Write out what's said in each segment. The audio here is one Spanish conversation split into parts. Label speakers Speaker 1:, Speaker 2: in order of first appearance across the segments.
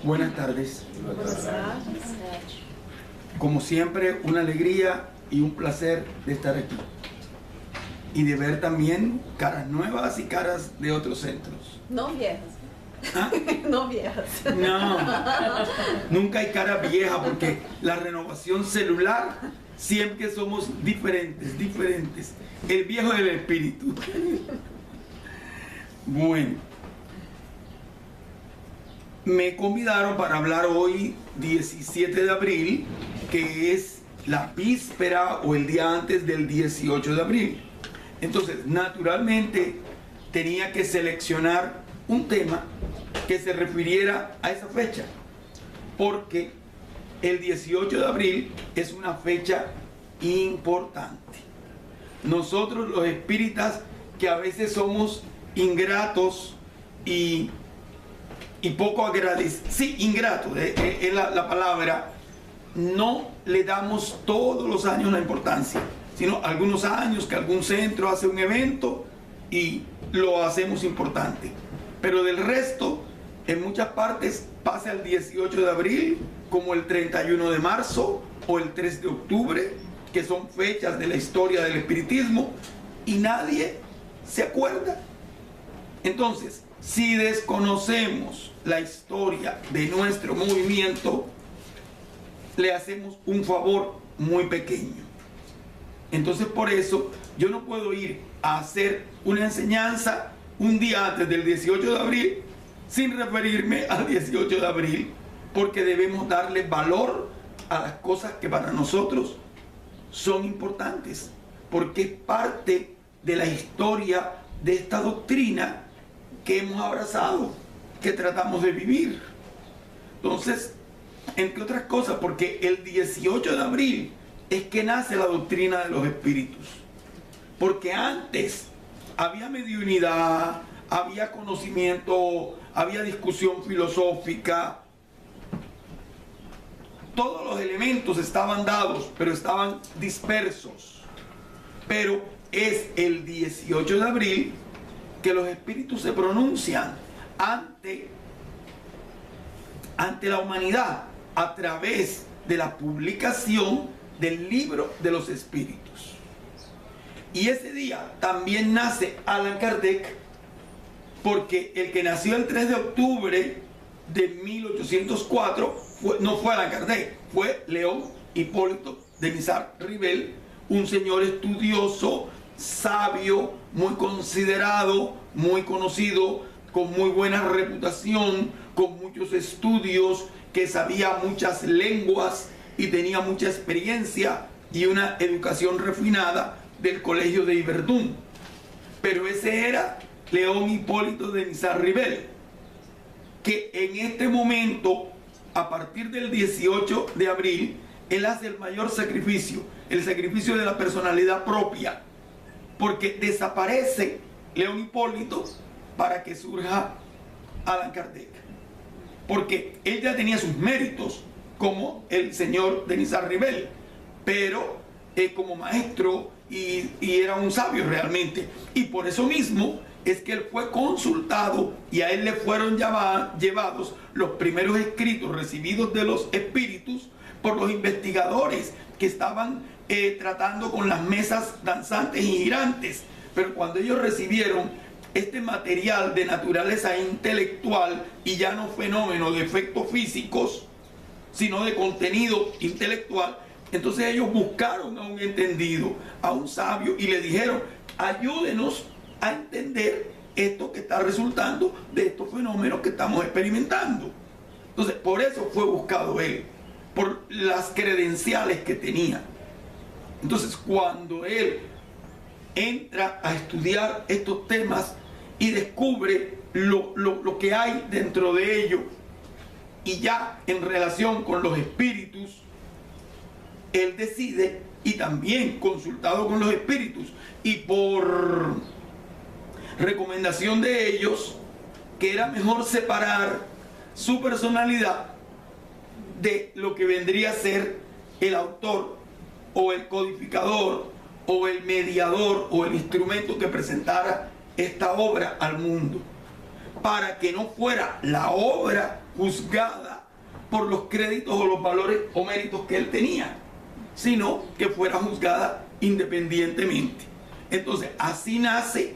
Speaker 1: Buenas tardes. Como siempre, una alegría y un placer de estar aquí. Y de ver también caras nuevas y caras de otros centros.
Speaker 2: No viejas.
Speaker 1: ¿Ah?
Speaker 2: No viejas.
Speaker 1: No, nunca hay cara vieja porque la renovación celular siempre somos diferentes. El viejo del espíritu. Bueno, me convidaron para hablar hoy 17 de abril, que es la víspera o el día antes del 18 de abril. Entonces, naturalmente, tenía que seleccionar un tema que se refiriera a esa fecha, porque el 18 de abril es una fecha importante. Nosotros los espíritas, que a veces somos ingratos y poco agradecidos, sí, ingratos es la palabra, no le damos todos los años la importancia, sino algunos años que algún centro hace un evento y lo hacemos importante. Pero del resto, en muchas partes pasa el 18 de abril, como el 31 de marzo o el 3 de octubre, que son fechas de la historia del espiritismo, y nadie se acuerda. Entonces, si desconocemos la historia de nuestro movimiento, le hacemos un favor muy pequeño. Entonces, por eso, yo no puedo ir a hacer una enseñanza un día antes del 18 de abril sin referirme al 18 de abril, porque debemos darle valor a las cosas que para nosotros son importantes, porque es parte de la historia de esta doctrina que hemos abrazado, que tratamos de vivir. Entonces, entre otras cosas, porque el 18 de abril es que nace la doctrina de los espíritus, porque antes había mediunidad, había conocimiento, había discusión filosófica, todos los elementos estaban dados, pero estaban dispersos. Pero es el 18 de abril que los espíritus se pronuncian ante la humanidad a través de la publicación del libro de los espíritus. Y ese día también nace Allan Kardec, porque el que nació el 3 de octubre de 1804 no fue Allan Kardec, fue León Hipólito de Niza-Rivel, un señor estudioso, sabio, muy considerado, muy conocido, con muy buena reputación, con muchos estudios, que sabía muchas lenguas y tenía mucha experiencia y una educación refinada del colegio de Yverdun. Pero ese era León Hipólito de Niza-Rivel, que en este momento, a partir del 18 de abril, él hace el mayor sacrificio, el sacrificio de la personalidad propia, porque desaparece León Hipólito para que surja Allan Kardec, porque él ya tenía sus méritos como el señor de Niza-Rivel, pero como maestro y era un sabio realmente, y por eso mismo es que él fue consultado y a él le fueron llevados los primeros escritos recibidos de los espíritus por los investigadores que estaban tratando con las mesas danzantes y girantes. Pero cuando ellos recibieron este material de naturaleza intelectual y ya no fenómeno de efectos físicos, sino de contenido intelectual, entonces ellos buscaron a un entendido, a un sabio, y le dijeron: ayúdenos a entender esto que está resultando de estos fenómenos que estamos experimentando. Entonces, por eso fue buscado él, por las credenciales que tenía. Entonces, cuando él entra a estudiar estos temas y descubre lo que hay dentro de ello, y ya en relación con los espíritus, él decide, y también consultado con los espíritus y por recomendación de ellos, que era mejor separar su personalidad de lo que vendría a ser el autor o el codificador o el mediador o el instrumento que presentara esta obra al mundo, para que no fuera la obra juzgada por los créditos o los valores o méritos que él tenía, sino que fuera juzgada independientemente. Entonces, así nace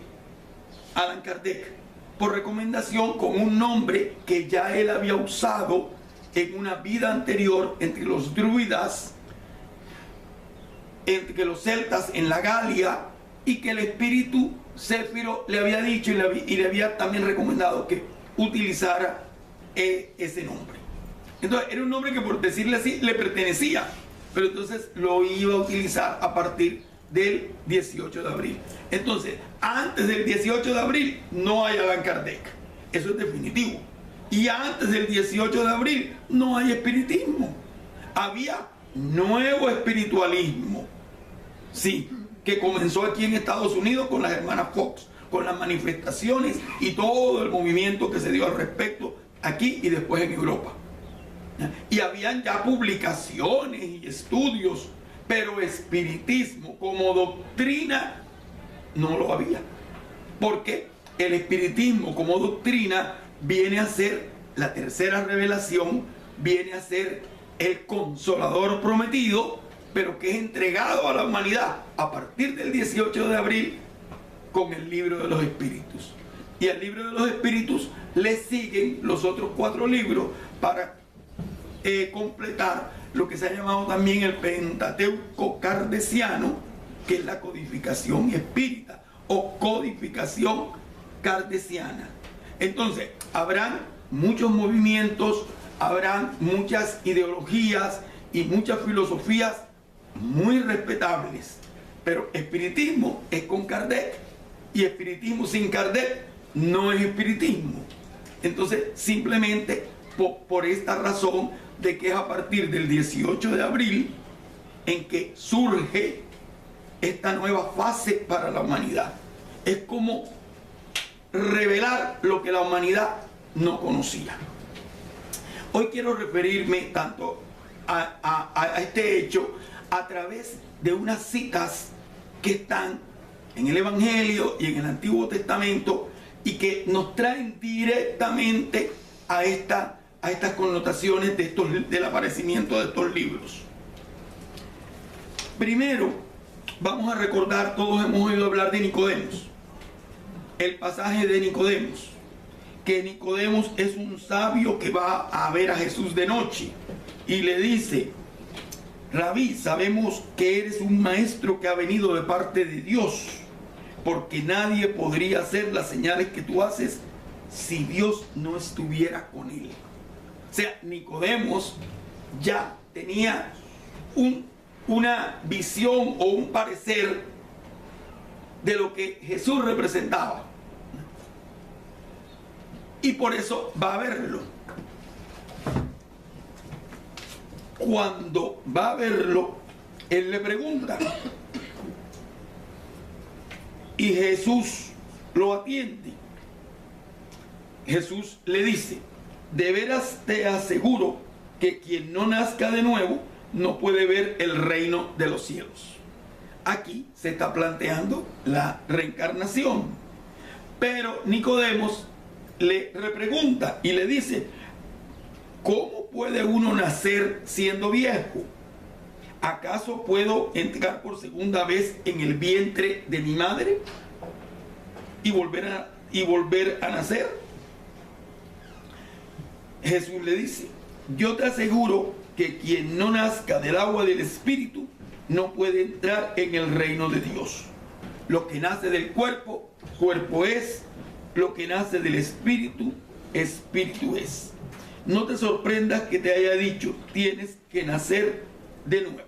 Speaker 1: Allan Kardec, por recomendación, con un nombre que ya él había usado en una vida anterior entre los druidas, entre los celtas en la Galia, y que el espíritu Céfiro le había dicho y le había también recomendado que utilizara ese nombre. Entonces era un nombre que, por decirle así, le pertenecía, pero entonces lo iba a utilizar a partir del 18 de abril. Entonces, antes del 18 de abril no hay Allan Kardec, eso es definitivo. Y antes del 18 de abril no hay espiritismo. Había nuevo espiritualismo, sí, que comenzó aquí en Estados Unidos con las hermanas Fox, con las manifestaciones y todo el movimiento que se dio al respecto aquí y después en Europa. Y habían ya publicaciones y estudios, pero espiritismo como doctrina no lo había, porque el espiritismo como doctrina viene a ser la tercera revelación, viene a ser el consolador prometido, pero que es entregado a la humanidad a partir del 18 de abril con el libro de los espíritus. Y al libro de los espíritus le siguen los otros 4 libros para completar lo que se ha llamado también el Pentateuco Kardeciano, que es la codificación espírita o codificación kardeciana. Entonces, habrán muchos movimientos, habrán muchas ideologías y muchas filosofías muy respetables, pero espiritismo es con Kardec, y espiritismo sin Kardec no es espiritismo. Entonces, simplemente por esta razón de que es a partir del 18 de abril en que surge esta nueva fase para la humanidad. Es como revelar lo que la humanidad no conocía. Hoy quiero referirme tanto a este hecho a través de unas citas que están en el Evangelio y en el Antiguo Testamento y que nos traen directamente a estas connotaciones del aparecimiento de estos libros. Primero, vamos a recordar, todos hemos oído hablar de Nicodemos, el pasaje de Nicodemos, que Nicodemos es un sabio que va a ver a Jesús de noche y le dice: Rabí, sabemos que eres un maestro que ha venido de parte de Dios, porque nadie podría hacer las señales que tú haces si Dios no estuviera con él. O sea, Nicodemos ya tenía una visión o un parecer de lo que Jesús representaba. Y por eso va a verlo. Cuando va a verlo, él le pregunta. Y Jesús lo atiende. Jesús le dice: de veras te aseguro que quien no nazca de nuevo no puede ver el reino de los cielos. Aquí se está planteando la reencarnación. Pero Nicodemos le repregunta y le dice: ¿cómo puede uno nacer siendo viejo? ¿Acaso puedo entrar por segunda vez en el vientre de mi madre y volver a nacer? Jesús le dice: yo te aseguro que quien no nazca del agua del Espíritu no puede entrar en el reino de Dios. Lo que nace del cuerpo, cuerpo es; lo que nace del Espíritu, Espíritu es. No te sorprendas que te haya dicho: tienes que nacer de nuevo.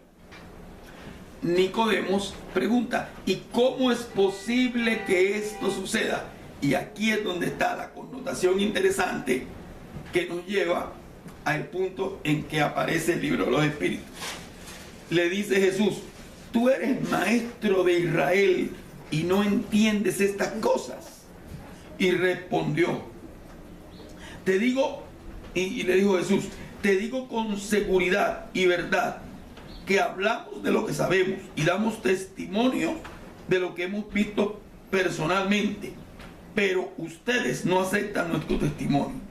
Speaker 1: Nicodemos pregunta: ¿y cómo es posible que esto suceda? Y aquí es donde está la connotación interesante que nos lleva al punto en que aparece el libro de los espíritus. Le dice Jesús: tú eres maestro de Israel y no entiendes estas cosas. Y respondió: te digo, y le dijo Jesús, te digo con seguridad y verdad que hablamos de lo que sabemos y damos testimonio de lo que hemos visto personalmente, pero ustedes no aceptan nuestro testimonio.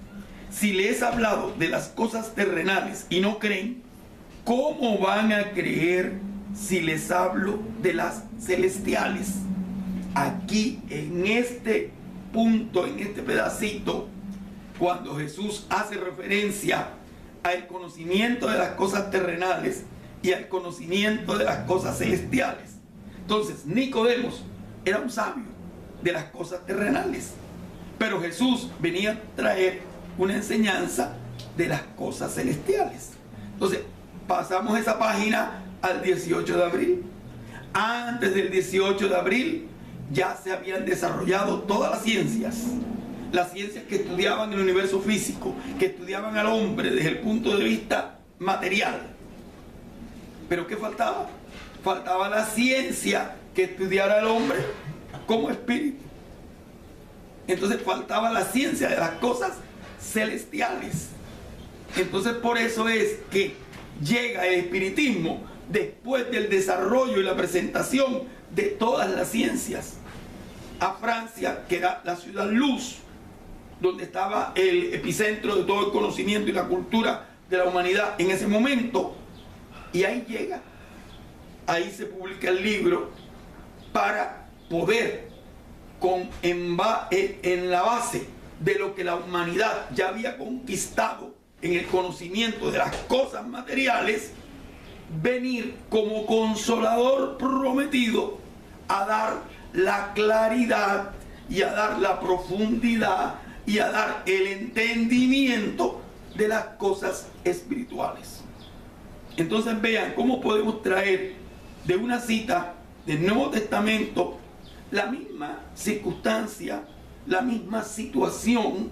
Speaker 1: si les he hablado de las cosas terrenales y no creen, ¿cómo van a creer si les hablo de las celestiales? Aquí, en este punto, en este pedacito, cuando Jesús hace referencia al conocimiento de las cosas terrenales y al conocimiento de las cosas celestiales. Entonces, Nicodemo era un sabio de las cosas terrenales, pero Jesús venía a traer una enseñanza de las cosas celestiales. Entonces, pasamos esa página al 18 de abril. Antes del 18 de abril ya se habían desarrollado todas las ciencias que estudiaban el universo físico, que estudiaban al hombre desde el punto de vista material. ¿Pero qué faltaba? Faltaba la ciencia que estudiara al hombre como espíritu. Entonces faltaba la ciencia de las cosas celestiales. Entonces por eso es que llega el espiritismo después del desarrollo y la presentación de todas las ciencias a Francia, que era la ciudad luz, donde estaba el epicentro de todo el conocimiento y la cultura de la humanidad en ese momento. Y ahí llega, ahí se publica el libro para poder, en la base de lo que la humanidad ya había conquistado en el conocimiento de las cosas materiales, venir como consolador prometido a dar la claridad y a dar la profundidad y a dar el entendimiento de las cosas espirituales. Entonces vean cómo podemos traer de una cita del Nuevo Testamento la misma circunstancia, la misma situación,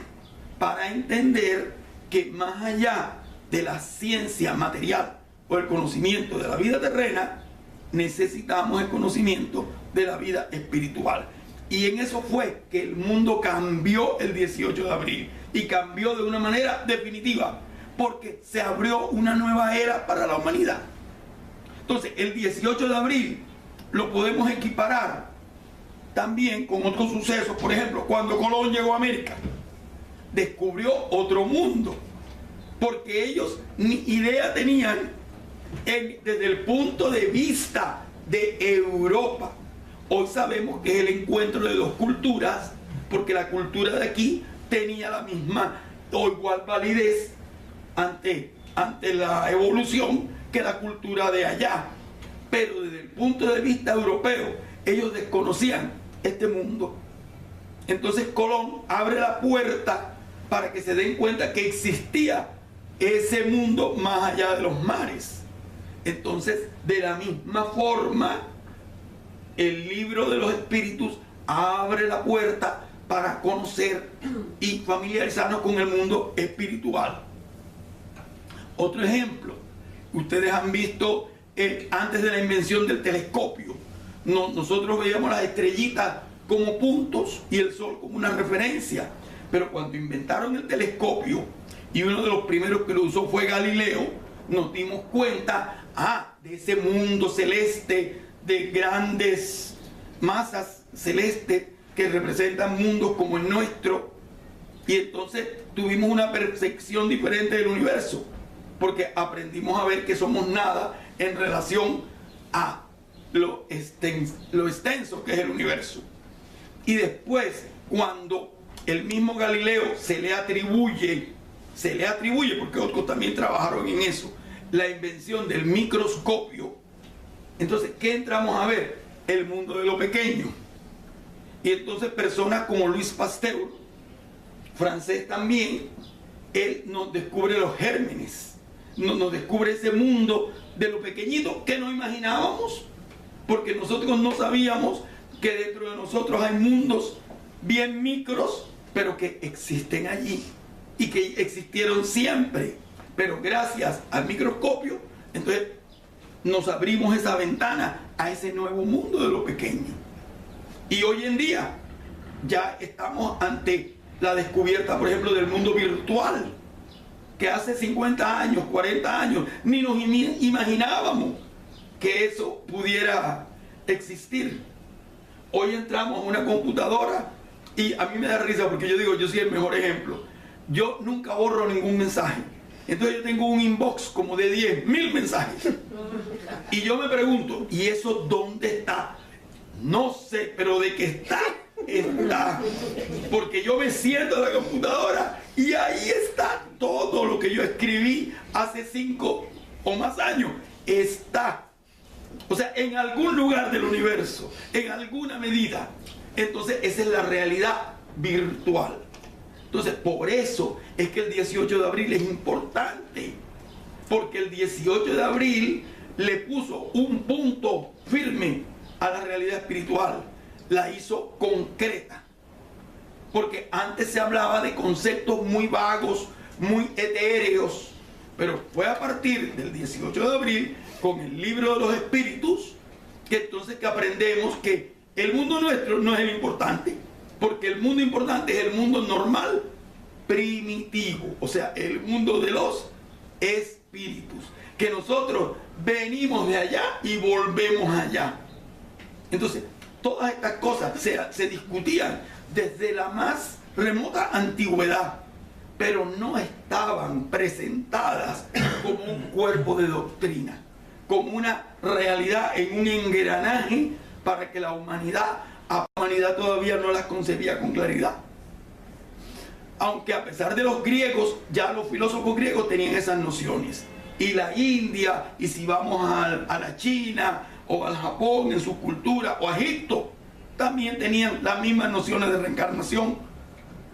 Speaker 1: para entender que más allá de la ciencia material o el conocimiento de la vida terrena, necesitamos el conocimiento de la vida espiritual. Y en eso fue que el mundo cambió el 18 de abril, y cambió de una manera definitiva, porque se abrió una nueva era para la humanidad. Entonces el 18 de abril lo podemos equiparar también con otros sucesos. Por ejemplo, cuando Colón llegó a América, descubrió otro mundo, porque ellos ni idea tenían desde el punto de vista de Europa. Hoy sabemos que es el encuentro de dos culturas, porque la cultura de aquí tenía la misma o igual validez ante la evolución que la cultura de allá. Pero desde el punto de vista europeo, ellos desconocían este mundo. Entonces Colón abre la puerta para que se den cuenta que existía ese mundo más allá de los mares. Entonces, de la misma forma, el libro de los espíritus abre la puerta para conocer y familiarizarnos con el mundo espiritual. Otro ejemplo, ustedes han visto antes de la invención del telescopio, nosotros veíamos las estrellitas como puntos y el sol como una referencia, pero cuando inventaron el telescopio, y uno de los primeros que lo usó fue Galileo, nos dimos cuenta de ese mundo celeste, de grandes masas celestes que representan mundos como el nuestro. Y entonces tuvimos una percepción diferente del universo, porque aprendimos a ver que somos nada en relación a lo extenso que es el universo. Y después, cuando el mismo Galileo se le atribuye, porque otros también trabajaron en eso, la invención del microscopio. Entonces, ¿qué entramos a ver? El mundo de lo pequeño. Y entonces personas como Louis Pasteur, francés también, él nos descubre los gérmenes, nos descubre ese mundo de lo pequeñito que no imaginábamos, porque nosotros no sabíamos que dentro de nosotros hay mundos bien micros, pero que existen allí y que existieron siempre. Pero gracias al microscopio, entonces nos abrimos esa ventana a ese nuevo mundo de lo pequeño. Y hoy en día ya estamos ante la descubierta, por ejemplo, del mundo virtual, que hace 50 años, 40 años, ni nos imaginábamos que eso pudiera existir. Hoy entramos a una computadora y a mí me da risa porque yo digo, yo soy el mejor ejemplo. yo nunca borro ningún mensaje. Entonces yo tengo un inbox como de 10.000 mensajes. Y yo me pregunto, ¿y eso dónde está? No sé, pero de que está, está. Porque yo me siento en la computadora y ahí está todo lo que yo escribí hace 5 o más años. Está. O sea, en algún lugar del universo, en alguna medida. Entonces, esa es la realidad virtual. Entonces, por eso es que el 18 de abril es importante. Porque el 18 de abril le puso un punto firme a la realidad espiritual. La hizo concreta. Porque antes se hablaba de conceptos muy vagos, muy etéreos. Pero fue a partir del 18 de abril, con el libro de los espíritus, que entonces que aprendemos que el mundo nuestro no es el importante. Porque el mundo importante es el mundo normal, primitivo, o sea, el mundo de los espíritus, que nosotros venimos de allá y volvemos allá. Entonces, todas estas cosas se discutían desde la más remota antigüedad, pero no estaban presentadas como un cuerpo de doctrina, como una realidad en un engranaje para que la humanidad todavía no las concebía con claridad. Aunque a pesar de los griegos, ya los filósofos griegos tenían esas nociones. Y la India, y si vamos a la China o al Japón en su cultura, o a Egipto, también tenían las mismas nociones de reencarnación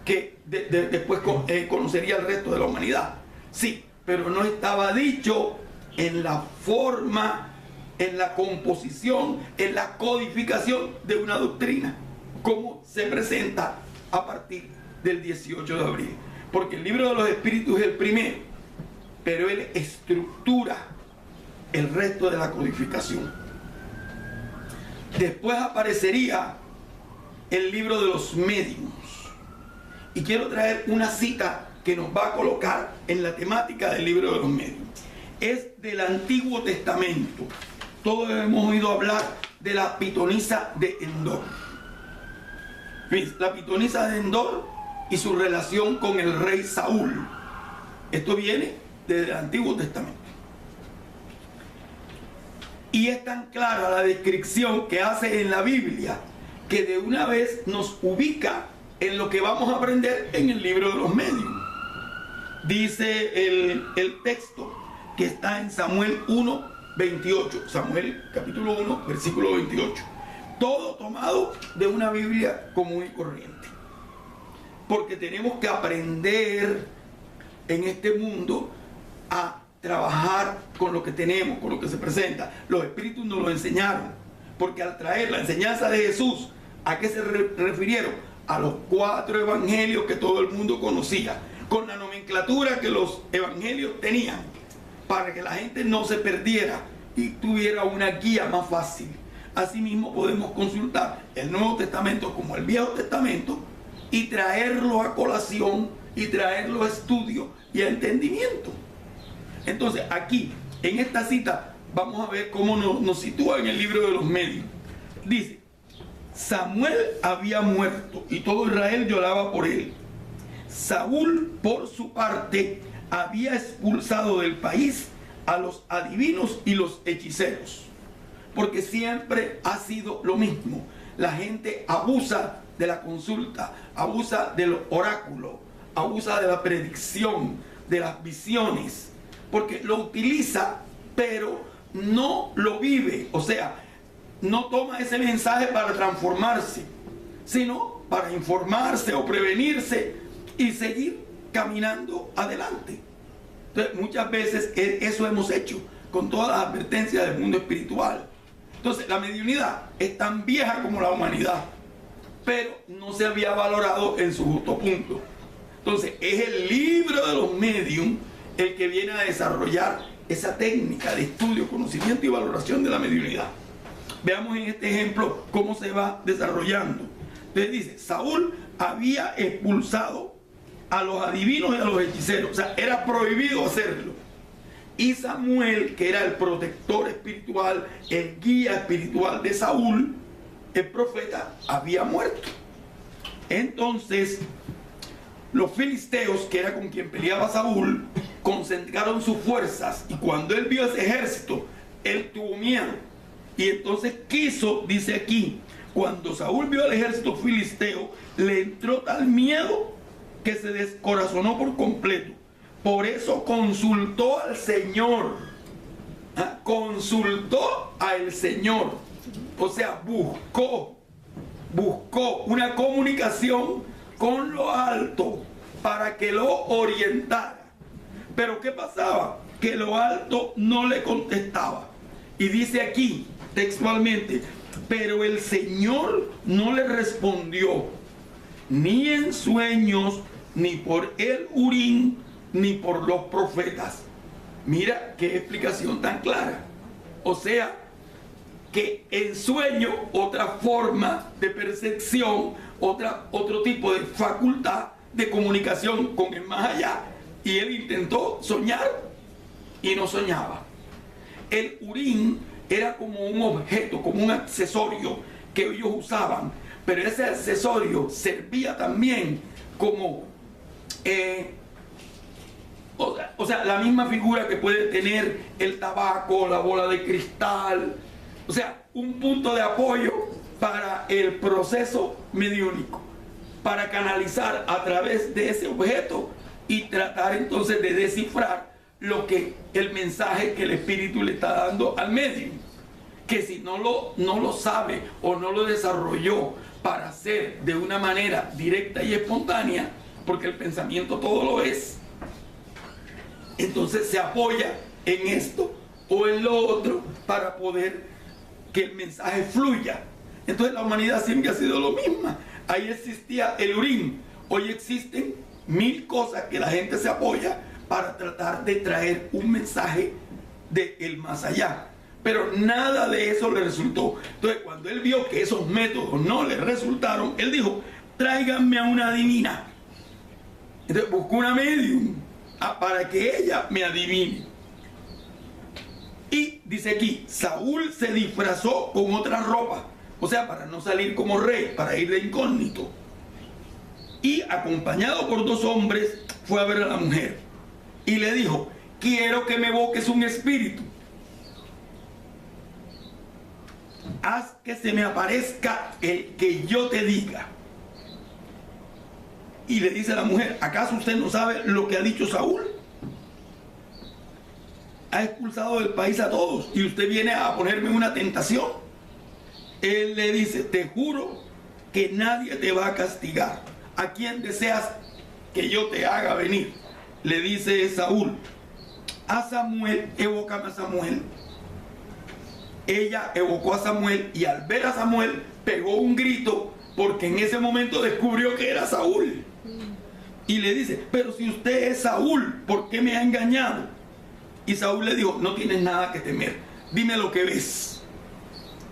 Speaker 1: que después conocería el resto de la humanidad. Sí, pero no estaba dicho en la forma, en la composición, en la codificación de una doctrina, como se presenta a partir del 18 de abril. Porque el libro de los espíritus es el primero, pero él estructura el resto de la codificación. Después aparecería el libro de los médiums. Y quiero traer una cita que nos va a colocar en la temática del libro de los médiums. Es del Antiguo Testamento. Todos hemos oído hablar de la pitonisa de Endor. La pitonisa de Endor y su relación con el rey Saúl. Esto viene del Antiguo Testamento. Y es tan clara la descripción que hace en la Biblia que de una vez nos ubica en lo que vamos a aprender en el libro de los médiums. Dice el texto que está en Samuel 1:28. Samuel capítulo 1, versículo 28. Todo tomado de una Biblia común y corriente. Porque tenemos que aprender en este mundo a trabajar con lo que tenemos, con lo que se presenta. Los espíritus nos lo enseñaron. Porque al traer la enseñanza de Jesús, ¿a qué se refirieron? A los 4 evangelios que todo el mundo conocía, con la nomenclatura que los evangelios tenían, para que la gente no se perdiera y tuviera una guía más fácil. Asimismo podemos consultar el Nuevo Testamento como el Viejo Testamento y traerlo a colación y traerlo a estudio y a entendimiento. Entonces aquí, en esta cita, vamos a ver cómo nos sitúa en el libro de los médiuns. Dice: Samuel había muerto y todo Israel lloraba por él. Saúl, por su parte, había expulsado del país a los adivinos y los hechiceros. Porque siempre ha sido lo mismo. La gente abusa de la consulta, abusa del oráculo, abusa de la predicción, de las visiones. Porque lo utiliza, pero no lo vive. O sea, no toma ese mensaje para transformarse, sino para informarse o prevenirse y seguir caminando adelante. Entonces, muchas veces eso hemos hecho con todas las advertencias del mundo espiritual. Entonces, la mediunidad es tan vieja como la humanidad, pero no se había valorado en su justo punto. Entonces, es el libro de los médiums el que viene a desarrollar esa técnica de estudio, conocimiento y valoración de la mediunidad. Veamos en este ejemplo cómo se va desarrollando. Entonces dice: Saúl había expulsado a los adivinos y a los hechiceros. O sea, era prohibido hacerlo. Y Samuel, que era el protector espiritual, el guía espiritual de Saúl, el profeta, había muerto. Entonces, los filisteos, que era con quien peleaba Saúl, concentraron sus fuerzas, y cuando él vio ese ejército, él tuvo miedo, y entonces quiso, dice aquí, cuando Saúl vio el ejército filisteo, le entró tal miedo que se descorazonó por completo. Por eso consultó al Señor. Consultó al Señor. O sea, buscó una comunicación con lo alto para que lo orientara. Pero ¿qué pasaba? Que lo alto no le contestaba. Y dice aquí textualmente, pero el Señor no le respondió, ni en sueños, ni por el Urim, ni por los profetas. Mira qué explicación tan clara. O sea, que en sueño, otra forma de percepción, otro tipo de facultad de comunicación con el más allá, y él intentó soñar y no soñaba. El Urim era como un objeto, como un accesorio que ellos usaban, pero ese accesorio servía también como o sea, la misma figura que puede tener el tabaco, la bola de cristal, o sea, un punto de apoyo para el proceso mediúnico, para canalizar a través de ese objeto y tratar entonces de descifrar el mensaje que el espíritu le está dando al medium, que si no lo sabe o no lo desarrolló para hacer de una manera directa y espontánea, porque el pensamiento todo lo es, entonces se apoya en esto o en lo otro para poder que el mensaje fluya. Entonces la humanidad siempre ha sido lo mismo. Ahí existía el Urim, hoy existen 1000 cosas que la gente se apoya para tratar de traer un mensaje del más allá, pero nada de eso le resultó. Entonces cuando él vio que esos métodos no le resultaron, él dijo, tráiganme a una adivina. Entonces buscó una medium para que ella me adivine. Y dice aquí, Saúl se disfrazó con otra ropa, o sea, para no salir como rey, para ir de incógnito, y acompañado por 2 hombres fue a ver a la mujer y le dijo, quiero que me evoques un espíritu, haz que se me aparezca el que yo te diga. Y le dice a la mujer, ¿acaso usted no sabe lo que ha dicho Saúl? Ha expulsado del país a todos y usted viene a ponerme una tentación. Él le dice, te juro que nadie te va a castigar. ¿A quién deseas que yo te haga venir? Le dice Saúl, a Samuel, evócame a Samuel. Ella evocó a Samuel y al ver a Samuel pegó un grito porque en ese momento descubrió que era Saúl. Y le dice, pero si usted es Saúl, ¿por qué me ha engañado? Y Saúl le dijo, no tienes nada que temer, dime lo que ves.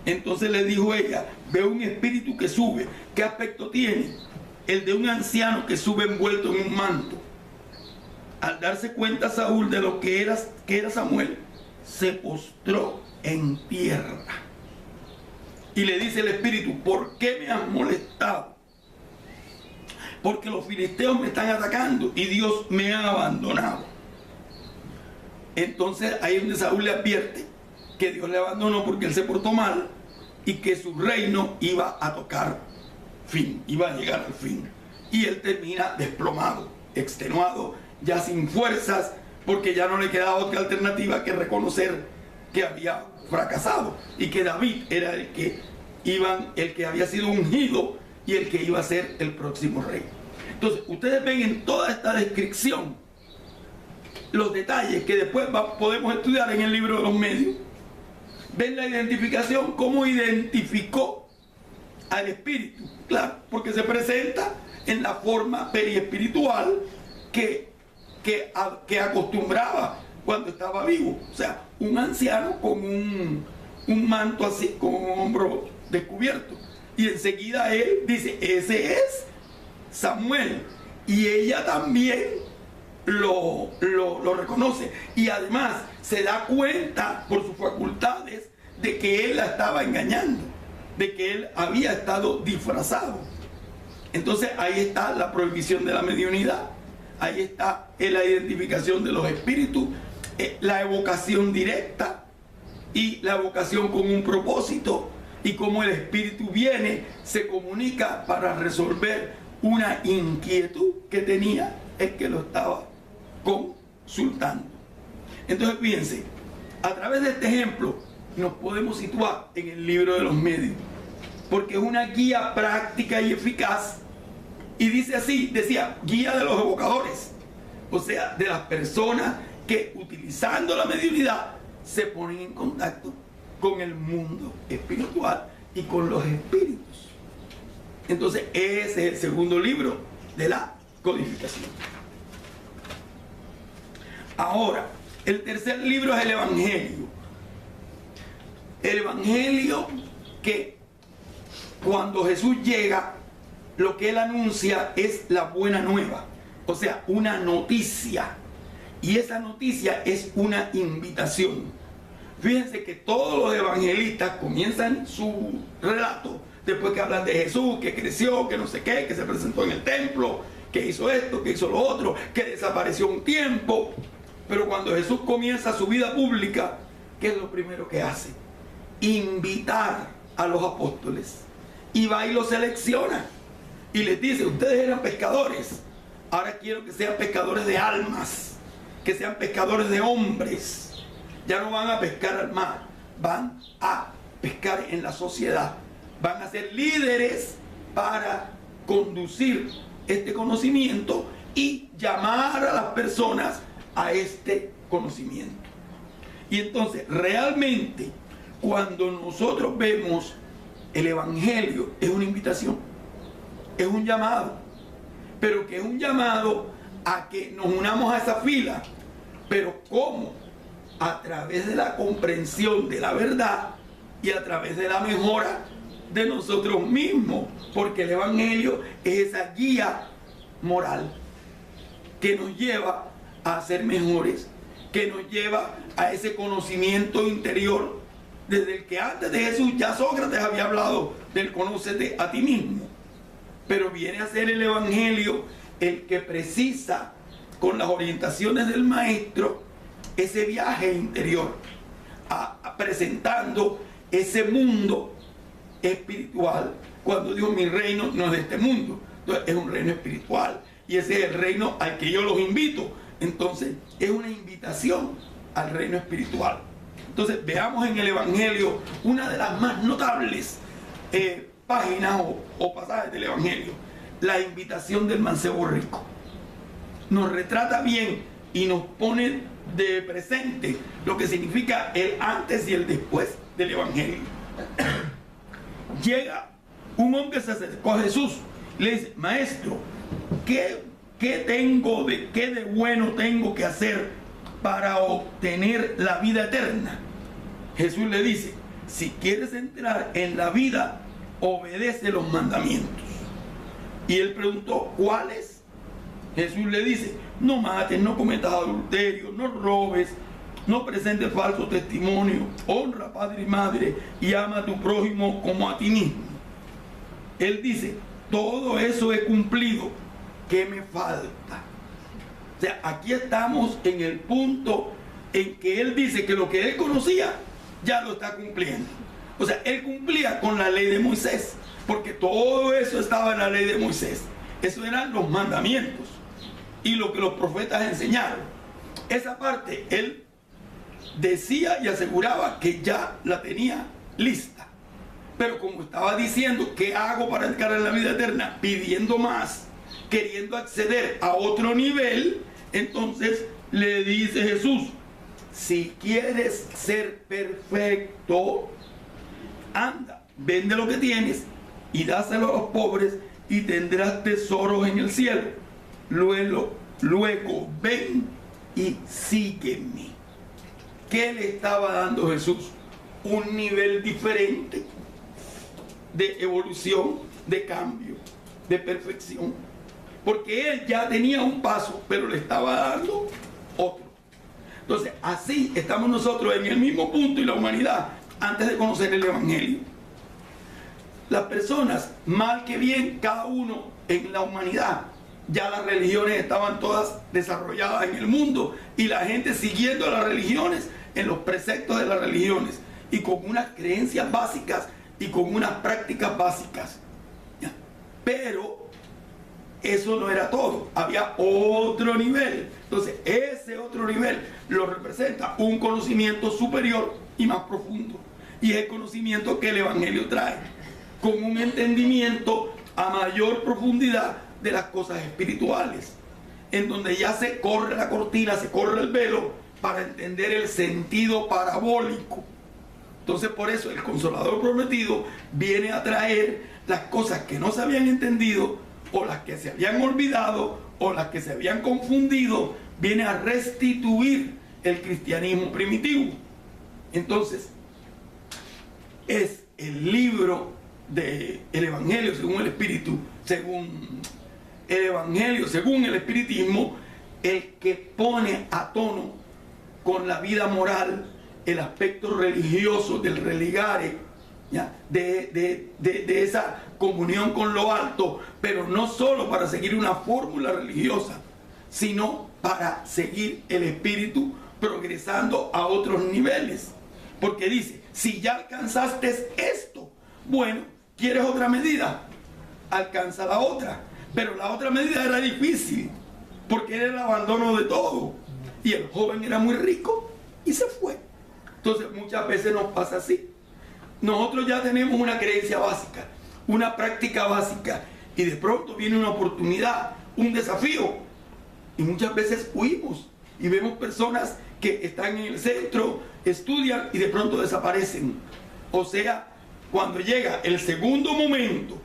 Speaker 1: Entonces le dijo ella, veo un espíritu que sube. ¿Qué aspecto tiene? El de un anciano que sube envuelto en un manto. Al darse cuenta Saúl de lo que era Samuel, se postró en tierra. Y le dice el espíritu, ¿por qué me has molestado? Porque los filisteos me están atacando y Dios me ha abandonado. Entonces ahí es donde Saúl le advierte que Dios le abandonó porque él se portó mal y que su reino iba a tocar fin, iba a llegar al fin. Y él termina desplomado, extenuado, ya sin fuerzas, porque ya no le quedaba otra alternativa que reconocer que había fracasado y que David era el que había sido ungido y el que iba a ser el próximo rey. Entonces ustedes ven en toda esta descripción los detalles que después podemos estudiar en el libro de los medios. Ven la identificación, cómo identificó al espíritu, claro, porque se presenta en la forma periespiritual que acostumbraba cuando estaba vivo, o sea, un anciano con un manto así, con un hombro descubierto, y enseguida él dice, ese es Samuel, y ella también lo reconoce, y además se da cuenta por sus facultades de que él la estaba engañando, de que él había estado disfrazado. Entonces ahí está la prohibición de la mediunidad, ahí está la identificación de los espíritus, la evocación directa y la evocación con un propósito, y cómo el espíritu viene, se comunica para resolver una inquietud que tenía el que lo estaba consultando. Entonces fíjense, a través de este ejemplo nos podemos situar en el libro de los medios, porque es una guía práctica y eficaz, y dice así, decía, guía de los evocadores, o sea, de las personas que utilizando la mediunidad se ponen en contacto con el mundo espiritual y con los espíritus. Entonces ese es el segundo libro de la codificación. Ahora, el tercer libro es el Evangelio. El Evangelio que cuando Jesús llega, lo que él anuncia es la buena nueva, o sea, una noticia. Y esa noticia es una invitación. Fíjense que todos los evangelistas comienzan su relato después que hablan de Jesús, que creció, que no sé qué, que se presentó en el templo, que hizo esto, que hizo lo otro, que desapareció un tiempo. Pero cuando Jesús comienza su vida pública, ¿qué es lo primero que hace? Invitar a los apóstoles. Y va y los selecciona. Y les dice, ustedes eran pescadores, ahora quiero que sean pescadores de almas, que sean pescadores de hombres. Ya no van a pescar al mar, van a pescar en la sociedad. Van a ser líderes para conducir este conocimiento y llamar a las personas a este conocimiento. Y entonces, realmente, cuando nosotros vemos el Evangelio, es una invitación, es un llamado, pero que es un llamado a que nos unamos a esa fila. Pero ¿cómo? A través de la comprensión de la verdad y a través de la mejora de nosotros mismos, porque el Evangelio es esa guía moral que nos lleva a ser mejores, que nos lleva a ese conocimiento interior, desde el que antes de Jesús ya Sócrates había hablado del conócete a ti mismo, pero viene a ser el Evangelio el que precisa, con las orientaciones del maestro, ese viaje interior, presentando ese mundo espiritual. Cuando digo mi reino no es de este mundo, entonces es un reino espiritual, y ese es el reino al que yo los invito. Entonces es una invitación al reino espiritual. Entonces veamos en el Evangelio una de las más notables páginas o pasajes del Evangelio, la invitación del mancebo rico. Nos retrata bien y nos pone de presente lo que significa el antes y el después del Evangelio. Llega un hombre que se acercó a Jesús y le dice, maestro, ¿qué de bueno tengo que hacer para obtener la vida eterna? Jesús le dice, si quieres entrar en la vida, obedece los mandamientos. Y él preguntó, ¿cuáles? Jesús le dice, no mates, no cometas adulterio, no robes, no presentes falso testimonio, honra a padre y madre y ama a tu prójimo como a ti mismo. Él dice, todo eso he cumplido, ¿qué me falta? O sea, aquí estamos en el punto en que él dice que lo que él conocía ya lo está cumpliendo. O sea, él cumplía con la ley de Moisés, porque todo eso estaba en la ley de Moisés. Eso eran los mandamientos y lo que los profetas enseñaron. Esa parte él decía y aseguraba que ya la tenía lista. Pero como estaba diciendo, ¿qué hago para entrar en la vida eterna? Pidiendo más, queriendo acceder a otro nivel, entonces le dice Jesús, si quieres ser perfecto, anda, vende lo que tienes y dáselo a los pobres y tendrás tesoros en el cielo. Luego ven y sígueme. ¿Qué le estaba dando Jesús? Un nivel diferente de evolución, de cambio, de perfección. Porque él ya tenía un paso, pero le estaba dando otro. Entonces, así estamos nosotros en el mismo punto y la humanidad antes de conocer el Evangelio. Las personas, mal que bien, cada uno en la humanidad. Ya las religiones estaban todas desarrolladas en el mundo y la gente siguiendo las religiones en los preceptos de las religiones y con unas creencias básicas y con unas prácticas básicas. ¿Ya? Pero eso no era todo, había otro nivel. Entonces ese otro nivel lo representa un conocimiento superior y más profundo, y es el conocimiento que el Evangelio trae, con un entendimiento a mayor profundidad de las cosas espirituales, en donde ya se corre la cortina, se corre el velo para entender el sentido parabólico. Entonces por eso el Consolador prometido viene a traer las cosas que no se habían entendido, o las que se habían olvidado, o las que se habían confundido. Viene a restituir el cristianismo primitivo. Entonces es el libro del Evangelio según el Espíritu, según el Evangelio según el Espiritismo, el que pone a tono con la vida moral el aspecto religioso del religare, ¿ya? De esa comunión con lo alto, pero no solo para seguir una fórmula religiosa, sino para seguir el espíritu progresando a otros niveles. Porque dice, si ya alcanzaste esto, bueno, ¿quieres otra medida? Alcanza la otra. Pero la otra medida era difícil, porque era el abandono de todo. Y el joven era muy rico y se fue. Entonces muchas veces nos pasa así. Nosotros ya tenemos una creencia básica, una práctica básica, y de pronto viene una oportunidad, un desafío, y muchas veces huimos y vemos personas que están en el centro, estudian y de pronto desaparecen. O sea, cuando llega el segundo momento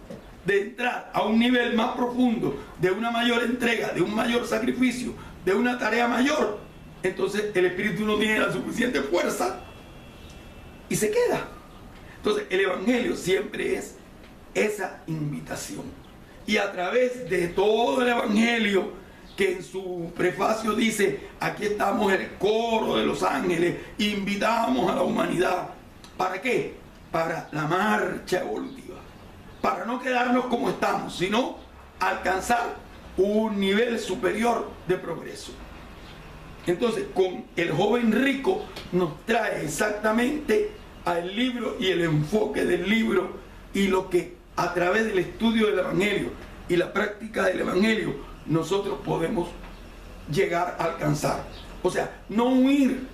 Speaker 1: de entrar a un nivel más profundo, de una mayor entrega, de un mayor sacrificio, de una tarea mayor, entonces el espíritu no tiene la suficiente fuerza y se queda. Entonces el Evangelio siempre es esa invitación, y a través de todo el Evangelio, que en su prefacio dice, aquí estamos el coro de los ángeles, invitamos a la humanidad. ¿Para qué? Para la marcha evolutiva, para no quedarnos como estamos, sino alcanzar un nivel superior de progreso. Entonces, con el joven rico nos trae exactamente al libro y el enfoque del libro, y lo que a través del estudio del Evangelio y la práctica del Evangelio nosotros podemos llegar a alcanzar. O sea, no huir,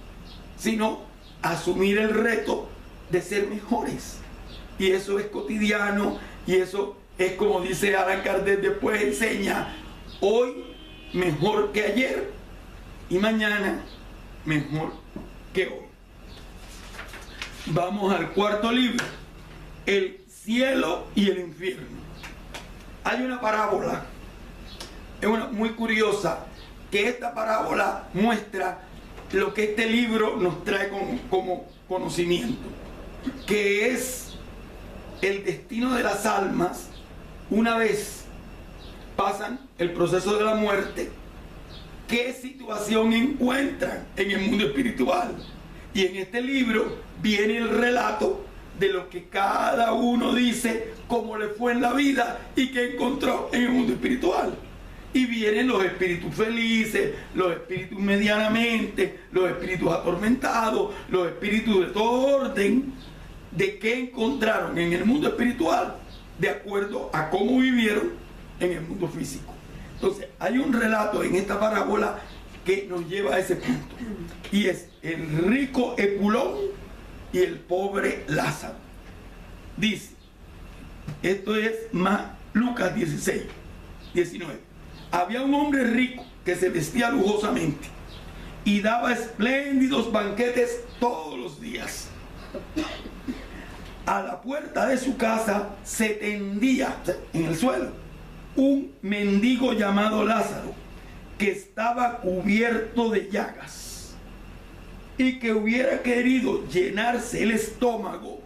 Speaker 1: sino asumir el reto de ser mejores. Y eso es cotidiano, y eso es, como dice Allan Kardec, después enseña, hoy mejor que ayer y mañana mejor que hoy. Vamos al cuarto libro, el cielo y el infierno. Hay una parábola, es una muy curiosa, que esta parábola muestra lo que este libro nos trae como conocimiento, que es el destino de las almas una vez pasan el proceso de la muerte, qué situación encuentran en el mundo espiritual. Y en este libro viene el relato de lo que cada uno dice, cómo le fue en la vida y qué encontró en el mundo espiritual. Y vienen los espíritus felices, los espíritus medianamente, los espíritus atormentados, los espíritus de todo orden, de qué encontraron en el mundo espiritual de acuerdo a cómo vivieron en el mundo físico. Entonces hay un relato en esta parábola que nos lleva a ese punto, y es el rico Epulón y el pobre Lázaro. Dice, esto es Lucas 16, 19. Había un hombre rico que se vestía lujosamente y daba espléndidos banquetes todos los días. A la puerta de su casa se tendía en el suelo un mendigo llamado Lázaro, que estaba cubierto de llagas y que hubiera querido llenarse el estómago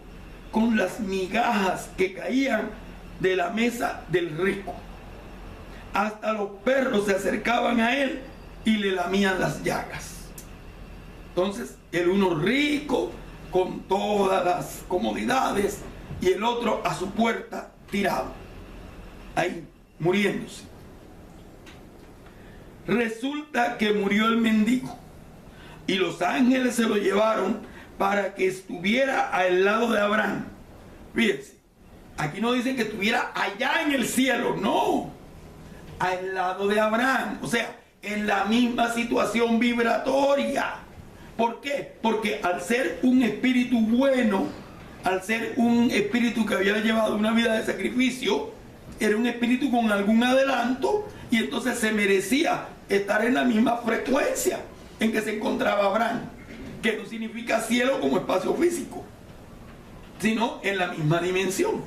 Speaker 1: con las migajas que caían de la mesa del rico. Hasta los perros se acercaban a él y le lamían las llagas. Entonces el uno rico con todas las comodidades y el otro a su puerta tirado, ahí muriéndose. Resulta que murió el mendigo y los ángeles se lo llevaron para que estuviera al lado de Abraham. Fíjense, aquí no dicen que estuviera allá en el cielo, no, al lado de Abraham, o sea, en la misma situación vibratoria. ¿Por qué? Porque al ser un espíritu bueno, al ser un espíritu que había llevado una vida de sacrificio, era un espíritu con algún adelanto y entonces se merecía estar en la misma frecuencia en que se encontraba Abraham, que no significa cielo como espacio físico, sino en la misma dimensión.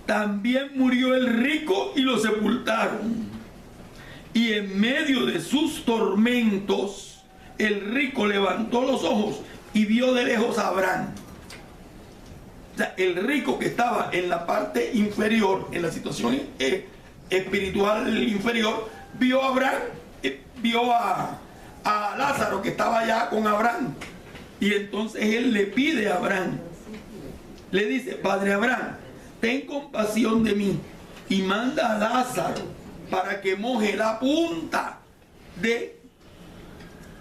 Speaker 1: También murió el rico y lo sepultaron. Y en medio de sus tormentos, el rico levantó los ojos y vio de lejos a Abraham. O sea, el rico que estaba en la parte inferior, en la situación espiritual inferior, vio a Abraham, vio a Lázaro que estaba allá con Abraham. Y entonces él le pide a Abraham, le dice: Padre Abraham, ten compasión de mí y manda a Lázaro para que moje la punta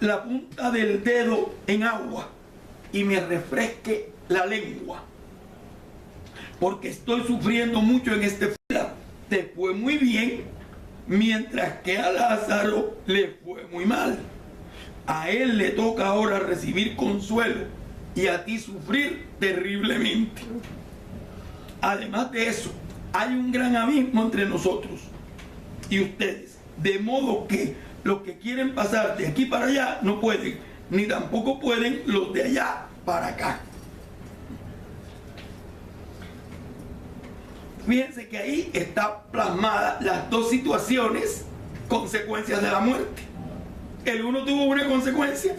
Speaker 1: del dedo en agua y me refresque la lengua, porque estoy sufriendo mucho en este día. Te fue muy bien, mientras que a Lázaro le fue muy mal. A él le toca ahora recibir consuelo y a ti sufrir terriblemente. Además de eso, hay un gran abismo entre nosotros y ustedes, de modo que los que quieren pasar de aquí para allá no pueden, ni tampoco pueden los de allá para acá. Fíjense que ahí está plasmada las dos situaciones, consecuencias de la muerte. El uno tuvo una consecuencia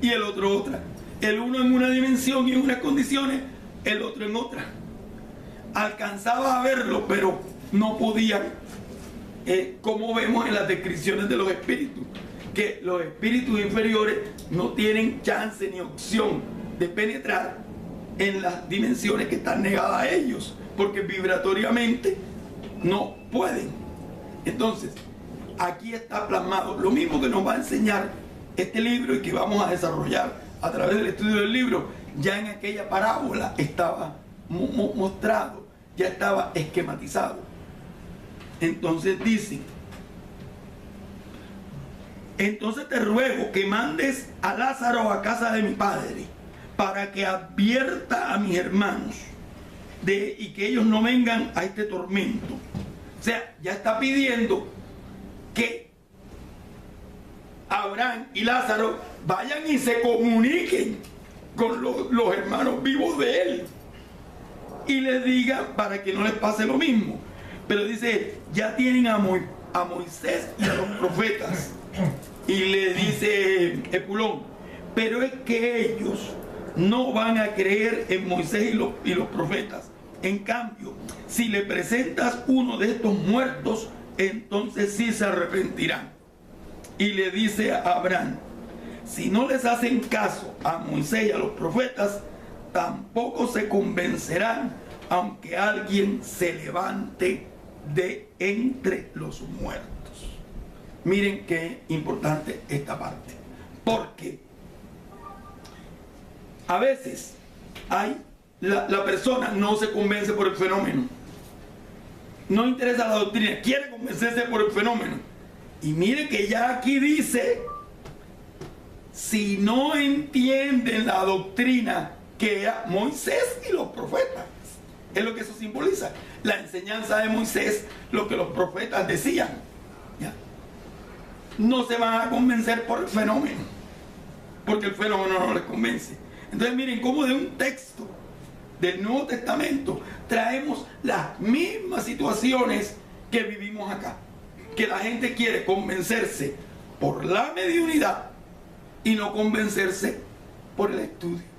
Speaker 1: y el otro otra. El uno en una dimensión y en unas condiciones, el otro en otra. Alcanzaba a verlo, pero no podían, como vemos en las descripciones de los espíritus, que los espíritus inferiores no tienen chance ni opción de penetrar en las dimensiones que están negadas a ellos, porque vibratoriamente no pueden. Entonces, aquí está plasmado lo mismo que nos va a enseñar este libro y que vamos a desarrollar a través del estudio del libro. Ya en aquella parábola estaba mostrado, ya estaba esquematizado. Entonces dice: entonces te ruego que mandes a Lázaro a casa de mi padre, para que advierta a mis hermanos y que ellos no vengan a este tormento. O sea, ya está pidiendo que Abraham y Lázaro vayan y se comuniquen con los hermanos vivos de él y les digan para que no les pase lo mismo. Pero dice: ya tienen a Moisés y a los profetas. Y le dice Epulón: pero es que ellos no van a creer en Moisés y los profetas. En cambio, si le presentas uno de estos muertos, entonces sí se arrepentirán. Y le dice a Abraham: si no les hacen caso a Moisés y a los profetas, tampoco se convencerán, aunque alguien se levante de entre los muertos. Miren qué importante esta parte, porque a veces la persona no se convence por el fenómeno, no interesa la doctrina, quiere convencerse por el fenómeno. Y miren que ya aquí dice: si no entienden la doctrina que era Moisés y los profetas. Es lo que eso simboliza, la enseñanza de Moisés, lo que los profetas decían, ¿ya? No se van a convencer por el fenómeno, porque el fenómeno no les convence. Entonces miren cómo de un texto del Nuevo Testamento traemos las mismas situaciones que vivimos acá, que la gente quiere convencerse por la mediunidad y no convencerse por el estudio.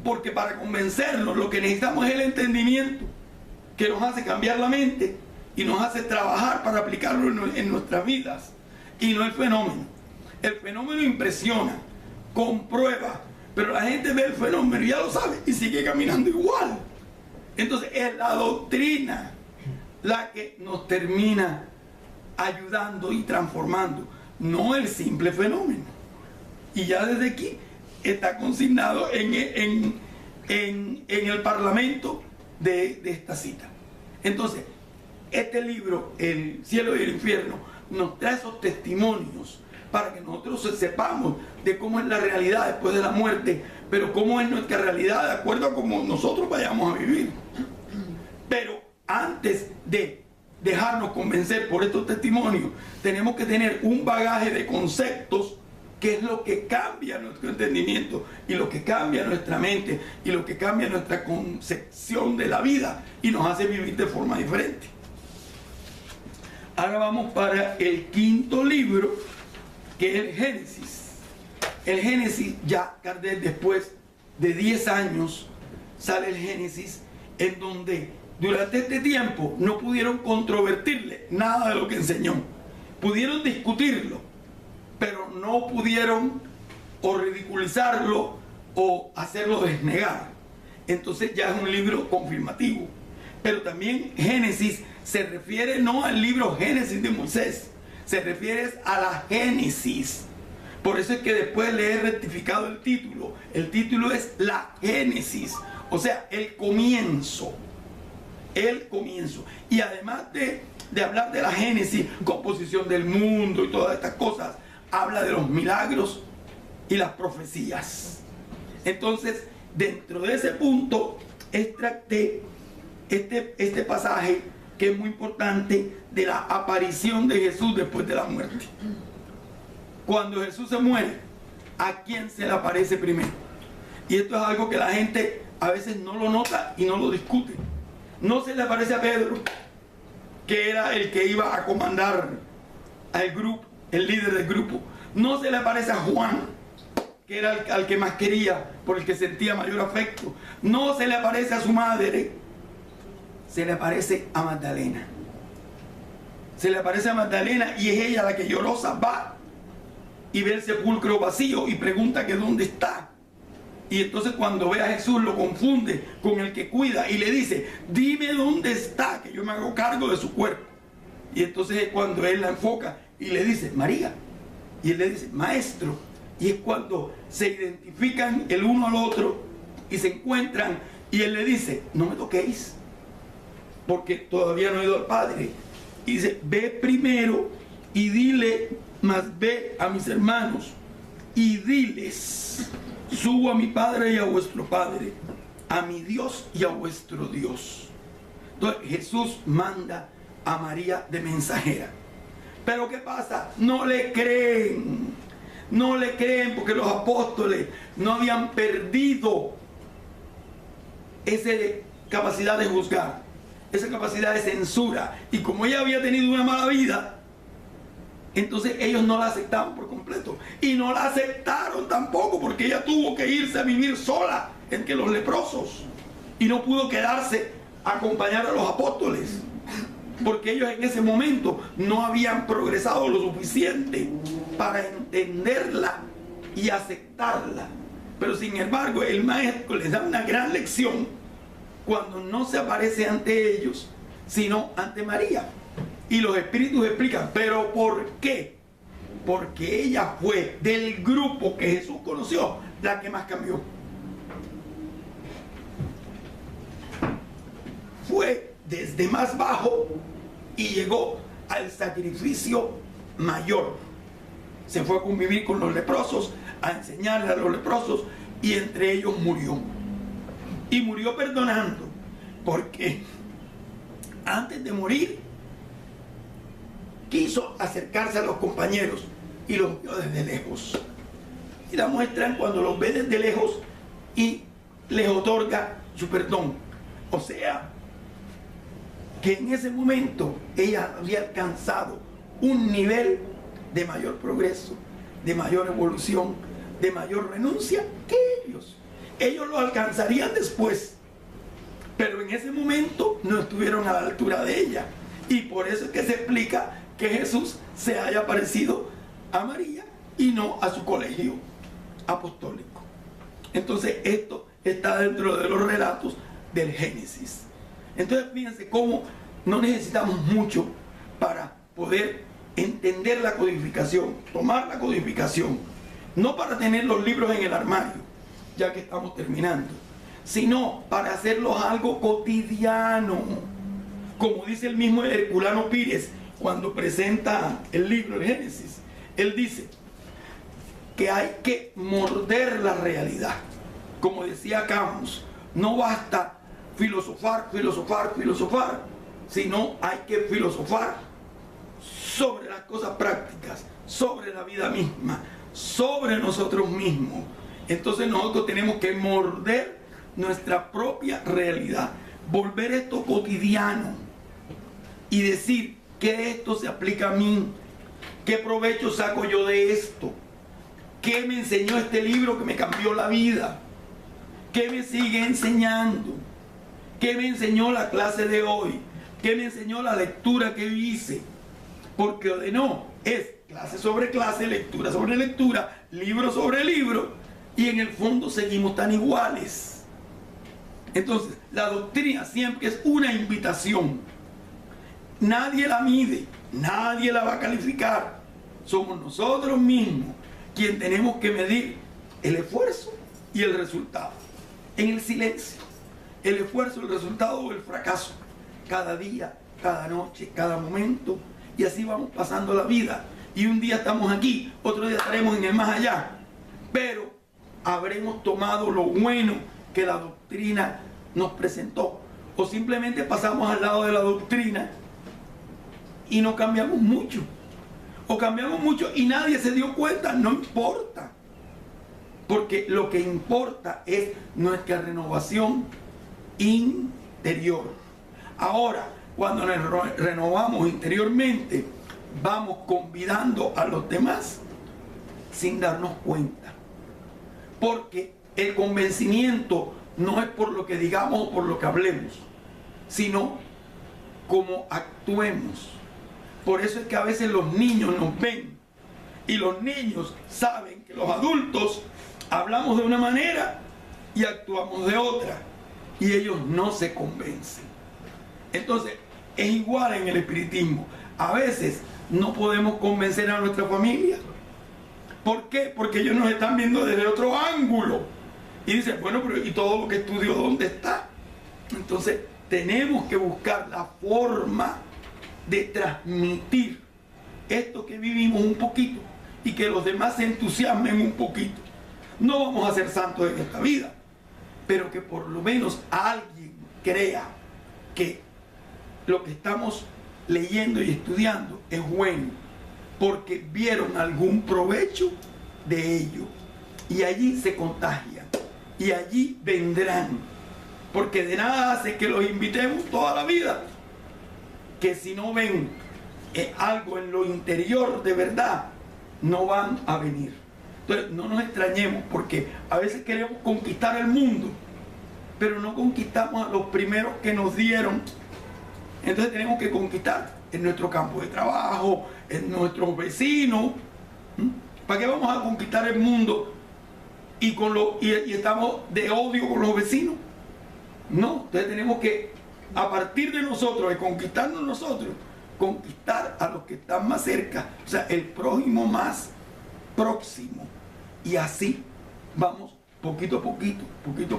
Speaker 1: Porque para convencernos lo que necesitamos es el entendimiento, que nos hace cambiar la mente y nos hace trabajar para aplicarlo en nuestras vidas, y no el fenómeno. El fenómeno impresiona, comprueba, pero la gente ve el fenómeno y ya lo sabe y sigue caminando igual. Entonces es la doctrina la que nos termina ayudando y transformando, no el simple fenómeno. Y ya desde aquí está consignado en el parlamento de esta cita. Entonces, este libro, El cielo y el infierno, nos trae esos testimonios para que nosotros sepamos de cómo es la realidad después de la muerte, pero cómo es nuestra realidad de acuerdo a cómo nosotros vayamos a vivir. Pero antes de dejarnos convencer por estos testimonios, tenemos que tener un bagaje de conceptos que es lo que cambia nuestro entendimiento y lo que cambia nuestra mente y lo que cambia nuestra concepción de la vida y nos hace vivir de forma diferente. Ahora vamos para el quinto libro, que es el Génesis. El Génesis, ya Kardec después de 10 años sale el Génesis, en donde durante este tiempo no pudieron controvertirle nada de lo que enseñó. Pudieron discutirlo, pero no pudieron o ridiculizarlo o hacerlo desnegar. Entonces ya es un libro confirmativo. Pero también Génesis se refiere no al libro Génesis de Moisés, se refiere a la Génesis. Por eso es que después le he rectificado el título. El título es la Génesis, o sea, el comienzo. El comienzo. Y además de hablar de la Génesis, composición del mundo y todas estas cosas, habla de los milagros y las profecías. Entonces, dentro de ese punto, extracté este pasaje que es muy importante de la aparición de Jesús después de la muerte. Cuando Jesús se muere, ¿a quién se le aparece primero? Y esto es algo que la gente a veces no lo nota y no lo discute. No se le aparece a Pedro, que era el que iba a comandar al grupo, el líder del grupo. No se le aparece a Juan, que era al que más quería, por el que sentía mayor afecto. No se le aparece a su madre, se le aparece a Magdalena. Se le aparece a Magdalena y es ella la que llorosa va y ve el sepulcro vacío y pregunta que dónde está. Y entonces cuando ve a Jesús lo confunde con el que cuida y le dice, dime dónde está, que yo me hago cargo de su cuerpo. Y entonces es cuando él la enfoca y le dice, María. Y él le dice, maestro. Y es cuando se identifican el uno al otro y se encuentran y él le dice, no me toquéis, porque todavía no he ido al Padre. Y dice, ve primero y dile, mas ve a mis hermanos y diles, subo a mi Padre y a vuestro Padre, a mi Dios y a vuestro Dios. Entonces Jesús manda a María de mensajera. Pero ¿qué pasa? No le creen. No le creen porque los apóstoles no habían perdido esa capacidad de juzgar, esa capacidad de censura. Y como ella había tenido una mala vida, entonces ellos no la aceptaban por completo. Y no la aceptaron tampoco porque ella tuvo que irse a vivir sola entre los leprosos. Y no pudo quedarse a acompañar a los apóstoles. Porque ellos en ese momento no habían progresado lo suficiente para entenderla y aceptarla. Pero sin embargo el maestro les da una gran lección cuando no se aparece ante ellos, sino ante María. Y los espíritus explican, ¿pero por qué? Porque ella fue del grupo que Jesús conoció la que más cambió. Fue desde más bajo y llegó al sacrificio mayor. Se fue a convivir con los leprosos, a enseñarle a los leprosos, y entre ellos murió. Y murió perdonando, porque antes de morir quiso acercarse a los compañeros y los vio desde lejos. Y la muestran cuando los ve desde lejos y les otorga su perdón. O sea, que en ese momento ella había alcanzado un nivel de mayor progreso, de mayor evolución, de mayor renuncia que ellos. Ellos lo alcanzarían después, pero en ese momento no estuvieron a la altura de ella. Y por eso es que se explica que Jesús se haya parecido a María y no a su colegio apostólico. Entonces esto está dentro de los relatos del Génesis. Entonces fíjense cómo no necesitamos mucho para poder entender la codificación, tomar la codificación, no para tener los libros en el armario, ya que estamos terminando, sino para hacerlos algo cotidiano. Como dice el mismo Herculano Pires cuando presenta el libro de Génesis, él dice que hay que morder la realidad. Como decía Camus, no basta filosofar, sino hay que filosofar sobre las cosas prácticas, sobre la vida misma, sobre nosotros mismos. Entonces nosotros tenemos que morder nuestra propia realidad, volver esto cotidiano y decir que esto se aplica a mí, qué provecho saco yo de esto, qué me enseñó este libro que me cambió la vida, qué me sigue enseñando, qué me enseñó la clase de hoy, qué me enseñó la lectura que hice, porque de no, es clase sobre clase, lectura sobre lectura, libro sobre libro, y en el fondo seguimos tan iguales. Entonces, la doctrina siempre es una invitación. Nadie la mide, nadie la va a calificar. Somos nosotros mismos quien tenemos que medir el esfuerzo y el resultado. En el silencio, el esfuerzo, el resultado o el fracaso. Cada día, cada noche, cada momento. Y así vamos pasando la vida. Y un día estamos aquí, otro día estaremos en el más allá. Pero habremos tomado lo bueno que la doctrina nos presentó. O simplemente pasamos al lado de la doctrina y no cambiamos mucho. O cambiamos mucho y nadie se dio cuenta, no importa. Porque lo que importa es nuestra renovación interior. Ahora, cuando nos renovamos interiormente, vamos convidando a los demás sin darnos cuenta. Porque el convencimiento no es por lo que digamos o por lo que hablemos, sino cómo actuemos. Por eso es que a veces los niños nos ven y los niños saben que los adultos hablamos de una manera y actuamos de otra, y ellos no se convencen. Entonces, es igual en el espiritismo. A veces no podemos convencer a nuestra familia. ¿Por qué? Porque ellos nos están viendo desde otro ángulo. Y dicen, bueno, pero ¿y todo lo que estudio dónde está? Entonces, tenemos que buscar la forma de transmitir esto que vivimos un poquito y que los demás se entusiasmen un poquito. No vamos a ser santos en esta vida, pero que por lo menos alguien crea que lo que estamos leyendo y estudiando es bueno, porque vieron algún provecho de ello, y allí se contagian, y allí vendrán, porque de nada hace que los invitemos toda la vida, que si no ven algo en lo interior de verdad, no van a venir. Entonces no nos extrañemos, porque a veces queremos conquistar el mundo, pero no conquistamos a los primeros que nos dieron. Entonces tenemos que conquistar en nuestro campo de trabajo, en nuestros vecinos. ¿Para qué vamos a conquistar el mundo y estamos de odio con los vecinos? No, entonces tenemos que, a partir de nosotros, de conquistarnos nosotros, conquistar a los que están más cerca, o sea, el prójimo más próximo. Y así vamos poquito a poquito, poquito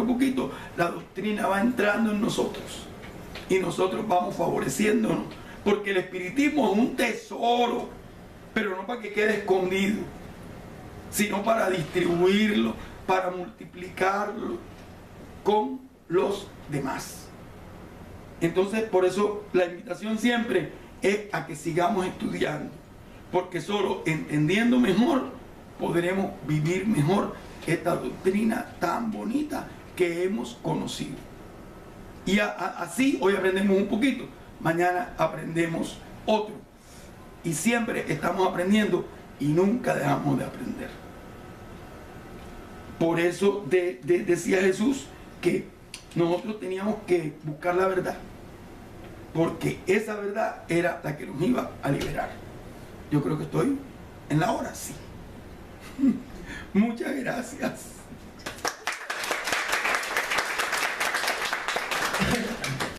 Speaker 1: a poquito, la doctrina va entrando en nosotros. Y nosotros vamos favoreciéndonos, porque el espiritismo es un tesoro, pero no para que quede escondido, sino para distribuirlo, para multiplicarlo con los demás. Entonces, por eso la invitación siempre es a que sigamos estudiando, porque solo entendiendo mejor podremos vivir mejor esta doctrina tan bonita que hemos conocido. Y así hoy aprendemos un poquito, mañana aprendemos otro. Y siempre estamos aprendiendo y nunca dejamos de aprender. Por eso decía Jesús que nosotros teníamos que buscar la verdad, porque esa verdad era la que nos iba a liberar. Yo creo que estoy en la hora, sí. Muchas gracias.